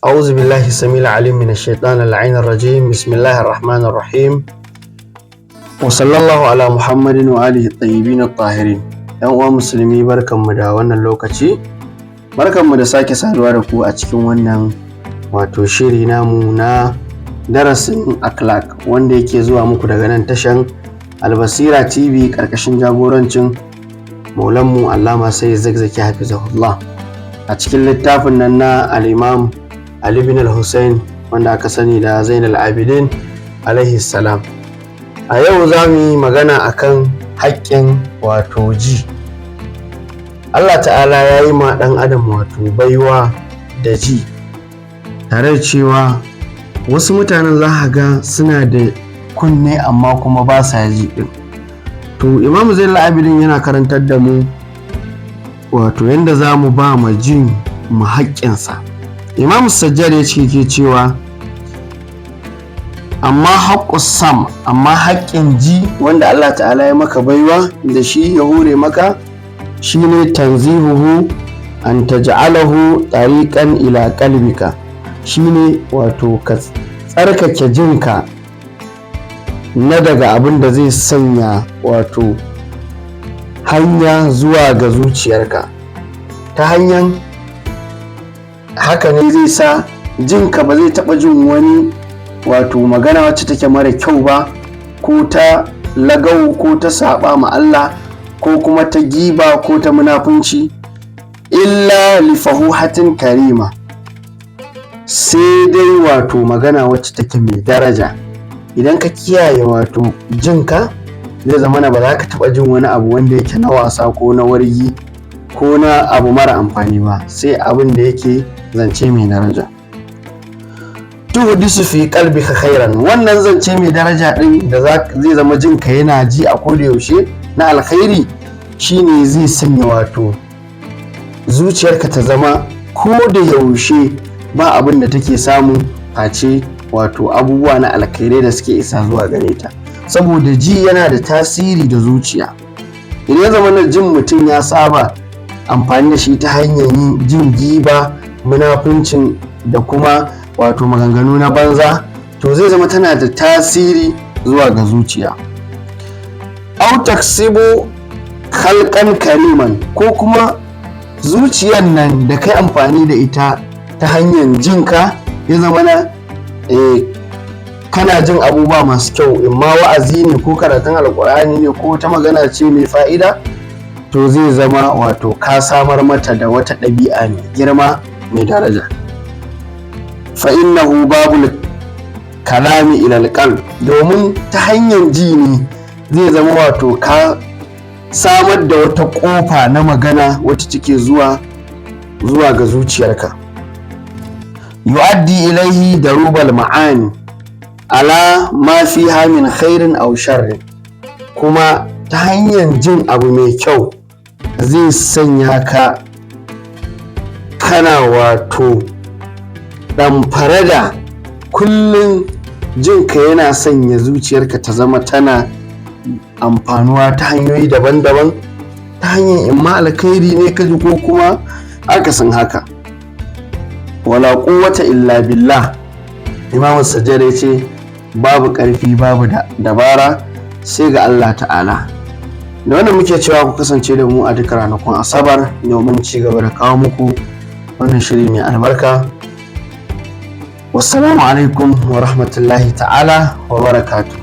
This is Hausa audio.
أعوذ بالله السميع العليم من الشيطان اللعين الرجيم. بسم الله الرحمن الرحيم، وصلى الله على محمد وآله الطيبين الطاهرين. ‘Yan uwa musulmi, barkanmu da wannan lokaci, barkanmu da sake saduwa da ku a cikin wannan shiri namu na darasin akhlaq wanda yake zuwa muku daga nan tashan Albasira TV karkashin jagorancin maulanmu Allama Sayyid Zakzaki hafizahullah, a cikin littafin nan na al-Imam Ali bin al-Hussein wanda aka sani da Zainul Abidin alaihi salam. A yau za mu yi magana akan haƙƙin ji. Allah ta'ala ya yi ma ɗan adam baiwa da ji, tare da cewa wasu mutanen za ka ga suna da kunne amma kuma ba sa ji ɗin. To Imam Zainul Abidin yana karantar da mu yadda za mu ba ma jin mu haƙƙinsa. Imam Sajjad ya ce ke cewa amma haƙƙus sam, amma haƙƙin ji wanda Allah ta'ala ya maka baiwa da shi, ya hore maka, shine tanzihuhu an taj'alahu tariqan ila qalbika, shine ka tsarkake jinka na daga abin da zai sanya hanya zuwa ga zuciyarka. Ta hanyar haka ne zai sa jinka ba zai taɓa jin wani magana wacce take mara kyau ba, ko ta lagau, ko ta saba ma Allah, ko kuma ta giba, ko ta munafunci, illa li fahuhatin karima, sai dai magana wacce take mai daraja. Idan ka kiyaye jinka, zai zama ba za ka taɓa jin wani abu wanda yake na wasa ko na wargi ko na abu mara amfani ba, sai abin da yake zance mai daraja. Tuhdisu fi qalbika khairan, wannan zance mai daraja din da zai zama jinka yana ji a koda yaushe na alkhairi, shine zai sanya zuciyarka ta zama ko da yaushe ba abin da take samu face abubuwa na alkhairai da suke isa zuwa gare ta, saboda ji yana da tasiri da zuciya. Idan ya zama jin mutum ya saba amfani da shi ta hanyar jin giba, munafuncin da kuma maganganu na banza, to zai zama tana da tasiri zuwa ga zuciya. Au taksibu khalqan kariman, ko kuma zuciyar nan da kai amfani da ita ta hanyar jinka ya zama kana jin abubuwa masu kyau, imma wa'azi ne ko karatun alkur'ani ne ko ta magana ce mai fa'ida, to zai zama ka samar mata da wata ɗabi'a mai girma mai daraja. Fa innahu babul kalami ila alqalb, domin ta hanyar ji ne zai zama ka samar da wata kofa na magana wacce take zuwa ga zuciyarka. Yu'addi ilaihi darubal ma'ani ala ma fiha min khairin aw sharrin, kuma ta hanyar jin abu mai kyau zai sanya ka kana ɗamfare da kullum jinka yana sanya zuciyarka ta zama tana amfanuwa ta hanyoyi daban-daban, ta hanyar imma alkhairi ne ka ji ko kuma akasin haka. Wala quwwata illa billah, Imam Sajjad ya ce babu ƙarfi babu dabara sai ga Allah ta'ala. Da wannan muke cewa ku kasance da mu a duka ranakun Asabar domin ci gaba da kawo muku wannan shiri mai albarka. Wassalamu alaikum wa rahmatullahi ta'ala wa barakatuh.